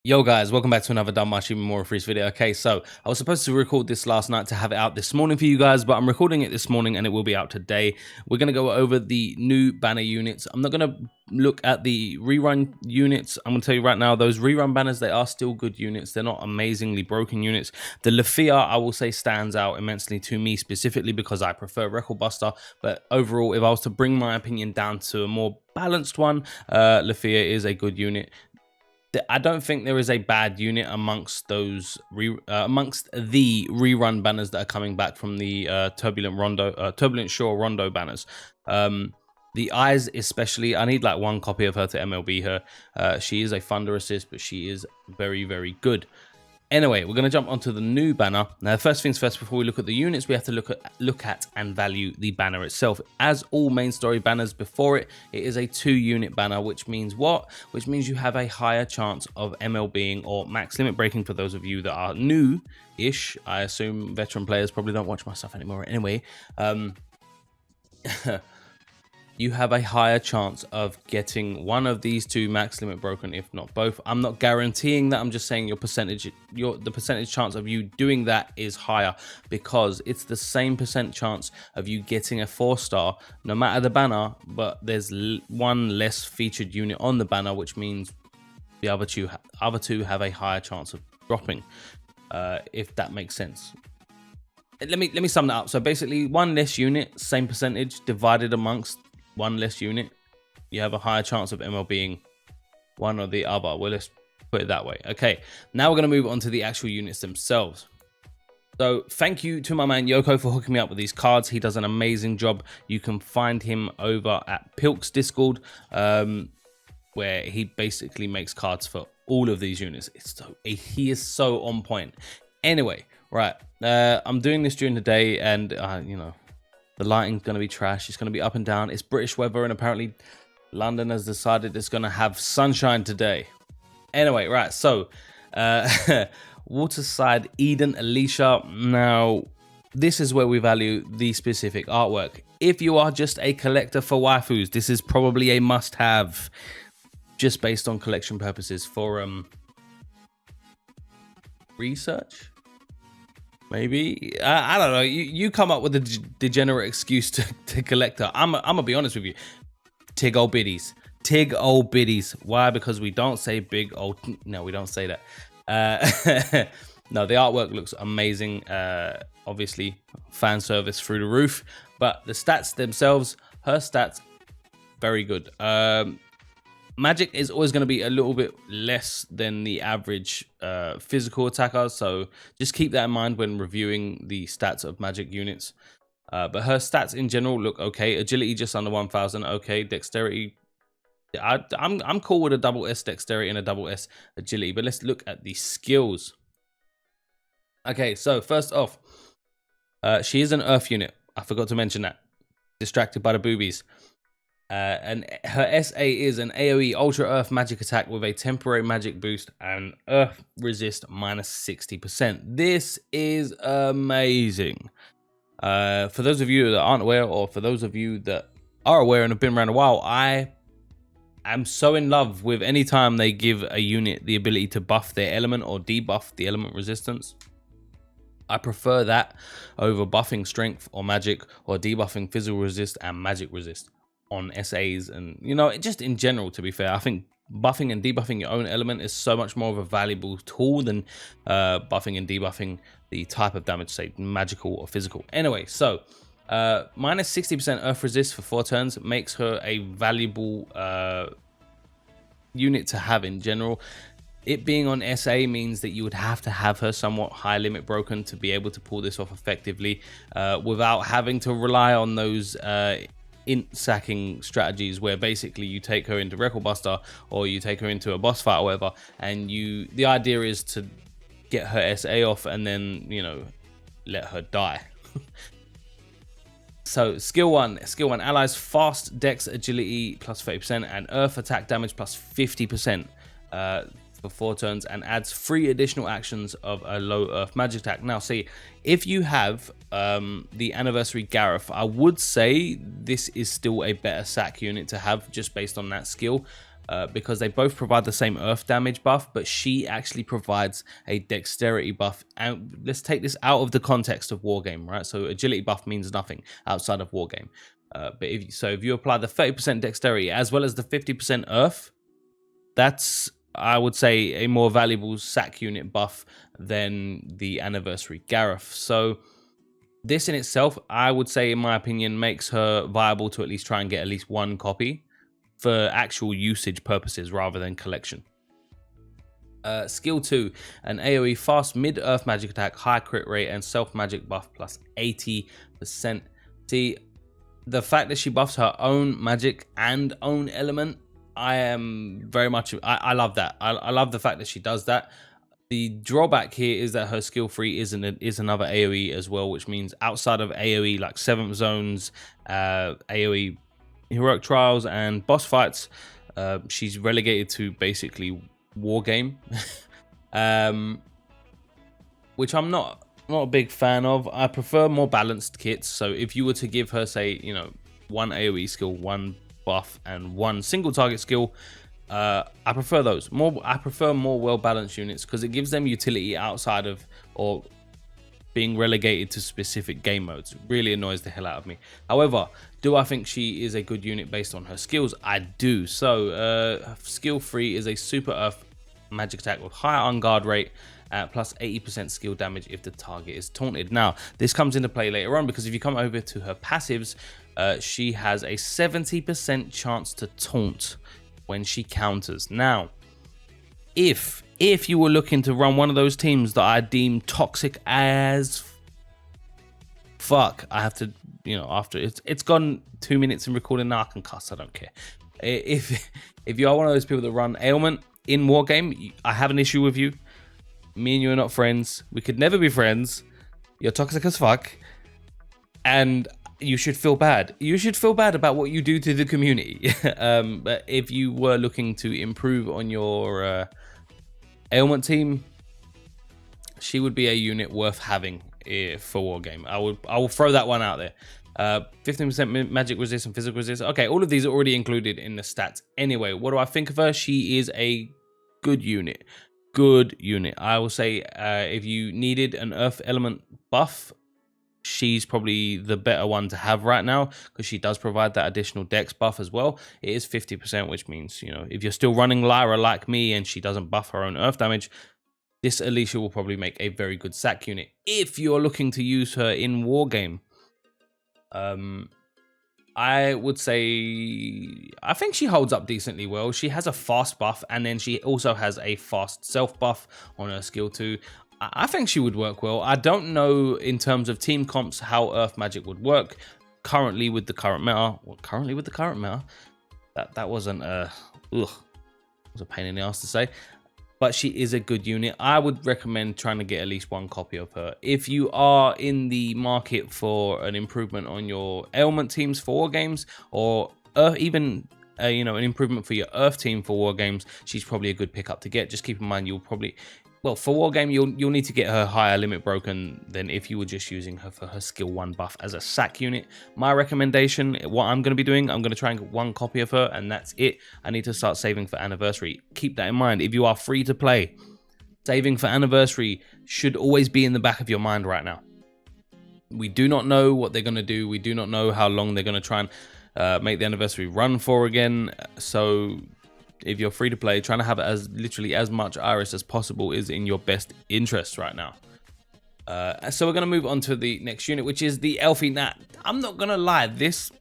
Yo guys, welcome back to another Danmachi Memoria Freese video. Okay, so I was supposed to record this last night to have it out this morning for you guys, but I'm recording it this morning and it will be out today. We're going to go over the new banner units. I'm not going to look at the rerun units. I'm going to tell you right now, those rerun banners, they are still good units. They're not amazingly broken units. The Lafia, I will say, stands out immensely to me specifically because I prefer Record Buster. But overall, if I was to bring my opinion down to a more balanced one, Lafia is a good unit. I don't think there is a bad unit amongst those amongst the rerun banners that are coming back from the Turbulent Shore Rhondo banners. The eyes especially, I need like one copy of her to MLB her. She is a Thunder assist, but she is very, very good. Anyway, we're going to jump onto the new banner. Now, first things first, before we look at the units, we have to look at and value the banner itself. As all main story banners before it, it is a 2-unit banner, which means what? Which means you have a higher chance of MLBing or max limit breaking for those of you that are new-ish. I assume veteran players probably don't watch my stuff anymore anyway. You have a higher chance of getting one of these two max limit broken, if not both. I'm not guaranteeing that. I'm just saying the percentage chance of you doing that is higher because it's the same % chance of you getting a 4-star, no matter the banner, but there's one less featured unit on the banner, which means the other two have a higher chance of dropping, if that makes sense. Let me sum that up. So basically, one less unit, same percentage divided amongst one less unit, you have a higher chance of ML being one or the other. Well, let's put it that way. Okay, now we're going to move on to the actual units themselves. So thank you to my man Yoko for hooking me up with these cards. He does an amazing job. You can find him over at Pilk's Discord, where he basically makes cards for all of these units. He is so on point. Anyway, right, I'm doing this during the day, and you know, the lighting's going to be trash. It's going to be up and down. It's British weather, and apparently London has decided it's going to have sunshine today. Anyway, right, so Waterside Eden Alicia. Now, this is where we value the specific artwork. If you are just a collector for waifus, this is probably a must-have, just based on collection purposes for research. Maybe I don't know. You come up with a degenerate excuse to collect her. I'm gonna be honest with you. Tig old biddies. Why? Because we don't say big old. No, we don't say that. No, the artwork looks amazing. Obviously, fan service through the roof. But the stats themselves, her stats, very good. Magic is always going to be a little bit less than the average physical attacker, so just keep that in mind when reviewing the stats of magic units. But her stats in general look okay. Agility just under 1,000, okay. Dexterity, I'm cool with a double S dexterity and a double S agility, but let's look at the skills. Okay, so first off, she is an earth unit. I forgot to mention that. Distracted by the boobies. And her SA is an AoE Ultra Earth magic attack with a temporary magic boost and Earth resist minus 60%. This is amazing. For those of you that aren't aware, or for those of you that are aware and have been around a while, I am so in love with any time they give a unit the ability to buff their element or debuff the element resistance. I prefer that over buffing strength or magic, or debuffing physical resist and magic resist on SAs, and you know, just in general. To be fair, I think buffing and debuffing your own element is so much more of a valuable tool than buffing and debuffing the type of damage, say magical or physical. Anyway, so minus 60% earth resist for 4 turns makes her a valuable unit to have in general. It being on SA means that you would have to have her somewhat high limit broken to be able to pull this off effectively, without having to rely on those int sacking strategies where basically you take her into Record Buster or you take her into a boss fight or whatever, and the idea is to get her SA off and then, you know, let her die. So skill 1, allies fast dex agility plus 30% and earth attack damage plus 50% for 4 turns, and adds 3 additional actions of a low earth magic attack. Now see, if you have the Anniversary Gareth, I would say this is still a better sack unit to have just based on that skill. because they both provide the same earth damage buff, but she actually provides a dexterity buff. And let's take this out of the context of Wargame, right? So agility buff means nothing outside of Wargame. But if you apply the 30% dexterity as well as the 50% earth, that's, I would say, a more valuable sack unit buff than the Anniversary Gareth. So this in itself, I would say, in my opinion, makes her viable to at least try and get at least one copy for actual usage purposes rather than collection. Skill 2, an AoE fast mid-earth magic attack, high crit rate, and self-magic buff plus 80%. See, the fact that she buffs her own magic and own element, I am very much, I love that. I love the fact that she does that. The drawback here is that her skill 3 is another AoE as well, which means outside of AoE like 7th zones, AoE heroic trials and boss fights, she's relegated to basically Wargame, which I'm not a big fan of. I prefer more balanced kits. So if you were to give her, say, you know, one AoE skill, one buff, and one single target skill, I prefer those. I prefer more well-balanced units because it gives them utility outside of or being relegated to specific game modes. It really annoys the hell out of me. However, do I think she is a good unit based on her skills? I do. So skill 3 is a super earth magic attack with high on guard rate plus 80% skill damage if the target is taunted. Now, this comes into play later on because if you come over to her passives, she has a 70% chance to taunt when she counters. Now, if you were looking to run one of those teams that I deem toxic as fuck, I have to, you know, after it's gone 2 minutes in recording now, I can cuss, I don't care. If you are one of those people that run ailment in Wargame, I have an issue with you. Me and you are not friends. We could never be friends. You're toxic as fuck. And you should feel bad. You should feel bad about what you do to the community. But if you were looking to improve on your ailment team, she would be a unit worth having for Wargame. I will throw that one out there. 15% magic resist and physical resist. Okay, all of these are already included in the stats. Anyway, what do I think of her? She is a good unit. Good unit. I will say if you needed an earth element buff, she's probably the better one to have right now because she does provide that additional dex buff as well. It is 50%, which means, you know, if you're still running Lyra like me and she doesn't buff her own earth damage, this Alicia will probably make a very good sack unit. If you're looking to use her in Wargame, I would say I think she holds up decently well. She has a fast buff and then she also has a fast self buff on her skill 2. I think she would work well. I don't know in terms of team comps how earth magic would work currently with the current meta. Well, currently with the current meta, that wasn't was a pain in the ass to say. But she is a good unit. I would recommend trying to get at least one copy of her. If you are in the market for an improvement on your ailment teams for war games, or even you know, an improvement for your earth team for war games, she's probably a good pickup to get. Just keep in mind you'll probably, well, for Wargame, you'll need to get her higher limit broken than if you were just using her for her skill 1 buff as a sack unit. My recommendation, what I'm going to be doing, I'm going to try and get one copy of her, and that's it. I need to start saving for Anniversary. Keep that in mind. If you are free to play, saving for Anniversary should always be in the back of your mind right now. We do not know what they're going to do. We do not know how long they're going to try and make the Anniversary run for again. So if you're free to play, trying to have literally as much Iris as possible is in your best interest right now. So we're going to move on to the next unit, which is the Elfie Nat. I'm not going to lie, this,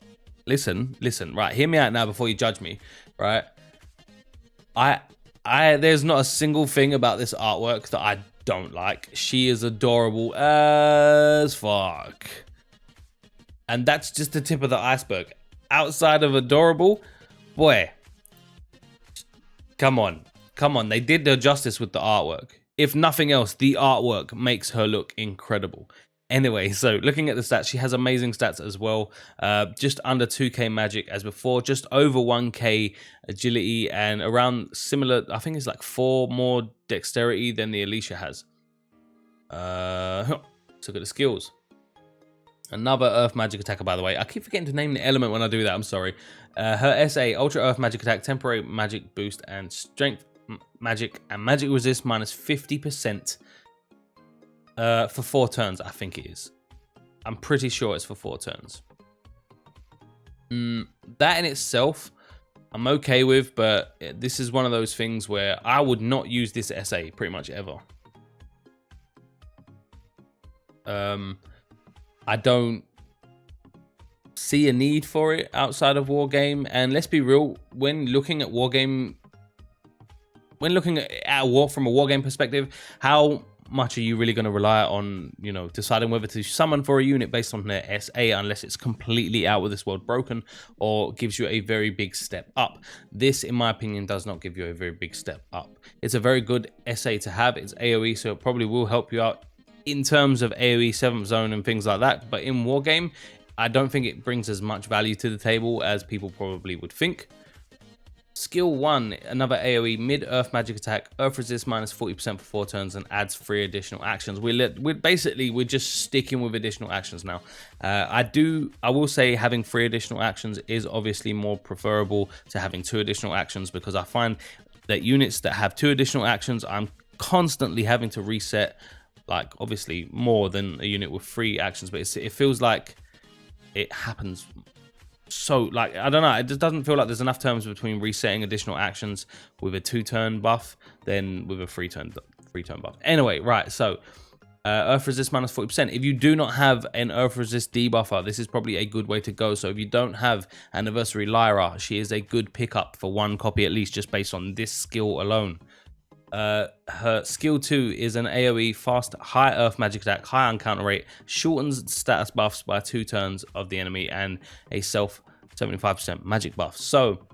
listen, right, hear me out now before you judge me, right? There's not a single thing about this artwork that I don't like. She is adorable as fuck. And that's just the tip of the iceberg. Outside of adorable, boy, Come on, they did their justice with the artwork. If nothing else, the artwork makes her look incredible. Anyway, so looking at the stats, she has amazing stats as well. Just under 2k magic as before, just over 1k agility, and around similar, I think it's like 4 more dexterity than the Alicia has. Let's look at the skills. Another Earth Magic attacker, by the way. I keep forgetting to name the element when I do that. I'm sorry. Her SA, Ultra Earth Magic attack, temporary magic boost, and strength magic and magic resist minus 50% for 4 turns. I think it is. I'm pretty sure it's for 4 turns. That in itself, I'm okay with, but this is one of those things where I would not use this SA pretty much ever. I don't see a need for it outside of Wargame. And let's be real, when looking at Wargame, when looking at a war from a Wargame perspective, how much are you really going to rely on, you know, deciding whether to summon for a unit based on their SA, unless it's completely out of this world broken or gives you a very big step up? This, in my opinion, does not give you a very big step up. It's a very good SA to have. It's AoE, so it probably will help you out in terms of AoE 7th zone and things like that. But in Wargame, I don't think it brings as much value to the table as people probably would think. Skill 1, another AoE mid-earth magic attack, earth resist minus 40% for 4 turns and adds 3 additional actions. We're just sticking with additional actions now. I will say having 3 additional actions is obviously more preferable to having 2 additional actions, because I find that units that have 2 additional actions, I'm constantly having to reset, like obviously more than a unit with 3 actions, but it feels like it happens. So, like, I don't know, it just doesn't feel like there's enough terms between resetting additional actions with a 2-turn buff than with a 3-turn buff. Anyway, right, so earth resist minus 40%. If you do not have an earth resist debuffer, this is probably a good way to go. So if you don't have Anniversary Lyra, she is a good pickup for 1 copy at least, just based on this skill alone. Her skill 2 is an AoE fast high earth magic attack, high on counter rate, shortens status buffs by 2 turns of the enemy, and a self 75% magic buff. So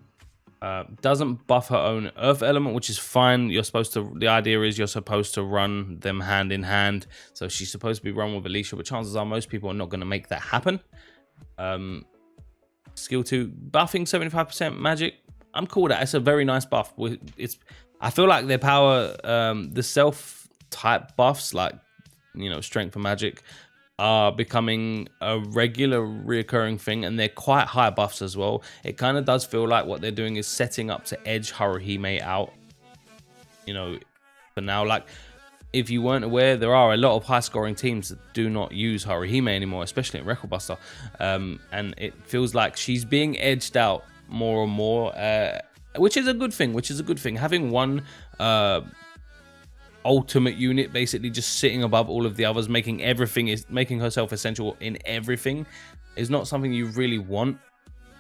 doesn't buff her own earth element, which is fine. The idea is you're supposed to run them hand in hand. So she's supposed to be run with Alicia, but chances are most people are not going to make that happen. Skill 2, buffing 75% magic. I'm cool with that. It's a very nice buff. I feel like their power, the self-type buffs, like, you know, strength and magic, are becoming a regular reoccurring thing, and they're quite high buffs as well. It kind of does feel like what they're doing is setting up to edge Haruhime out, you know, for now. Like, if you weren't aware, there are a lot of high-scoring teams that do not use Haruhime anymore, especially in Record Buster, and it feels like she's being edged out more and more, which is a good thing. Having one ultimate unit basically just sitting above all of the others, making herself essential in everything, is not something you really want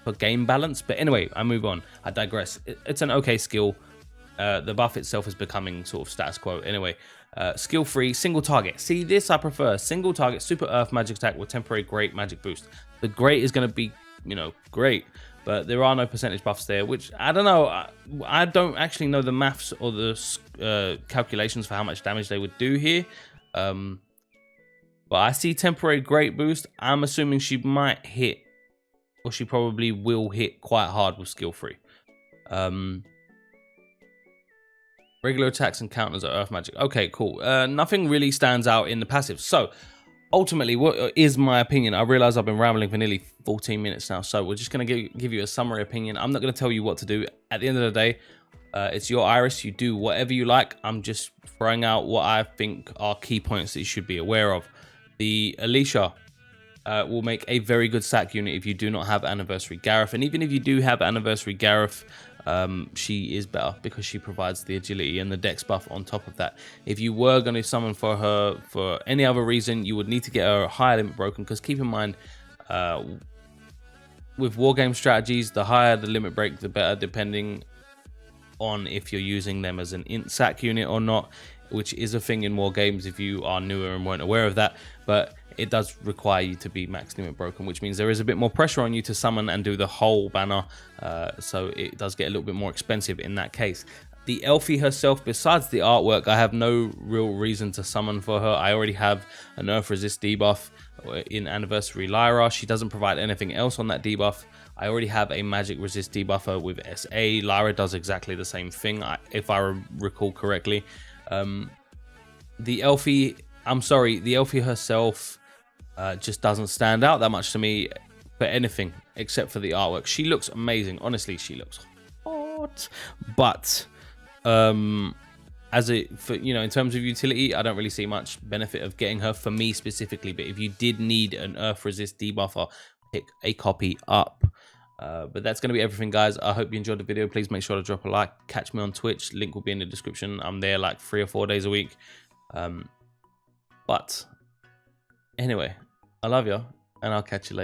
for game balance. But anyway, I move on. I digress. It's an okay skill. The buff itself is becoming sort of status quo. Anyway, skill 3, single target. See, this I prefer. Single target, super earth magic attack with temporary great magic boost. The great is going to be, you know, great, but there are no percentage buffs there, which I don't know. I don't actually know the maths or the calculations for how much damage they would do here. But I see temporary great boost. I'm assuming she might hit, or she probably will hit quite hard with skill 3. Regular attacks and counters are earth magic. Okay, cool. Nothing really stands out in the passive. So ultimately, what is my opinion? I realize I've been rambling for nearly 14 minutes now, so we're just going to give you a summary opinion. I'm not going to tell you what to do. At the end of the day, it's your Iris. You do whatever you like. I'm just throwing out what I think are key points that you should be aware of. The Alicia will make a very good sack unit if you do not have Anniversary Gareth, and even if you do have Anniversary Gareth, she is better because she provides the agility and the dex buff on top of that. If you were going to summon for her for any other reason, you would need to get her higher limit broken, because keep in mind, with wargame strategies, the higher the limit break, the better, depending on if you're using them as an int sack unit or not, which is a thing in war games if you are newer and weren't aware of that. But it does require you to be max limit broken, which means there is a bit more pressure on you to summon and do the whole banner, so it does get a little bit more expensive in that case. The Elfie herself, besides the artwork, I have no real reason to summon for her. I already have an earth resist debuff in Anniversary Lyra. She doesn't provide anything else on that debuff. I already have a magic resist debuffer with SA. Lyra does exactly the same thing, if I recall correctly. The Elfie herself just doesn't stand out that much to me for anything except for the artwork. She looks amazing. Honestly, she looks hot. But as in terms of utility, I don't really see much benefit of getting her for me specifically. But if you did need an Earth Resist debuffer, pick a copy up. But that's going to be everything, guys. I hope you enjoyed the video. Please make sure to drop a like. Catch me on Twitch. Link will be in the description. I'm there like 3 or 4 days a week. But anyway, I love you, and I'll catch you later.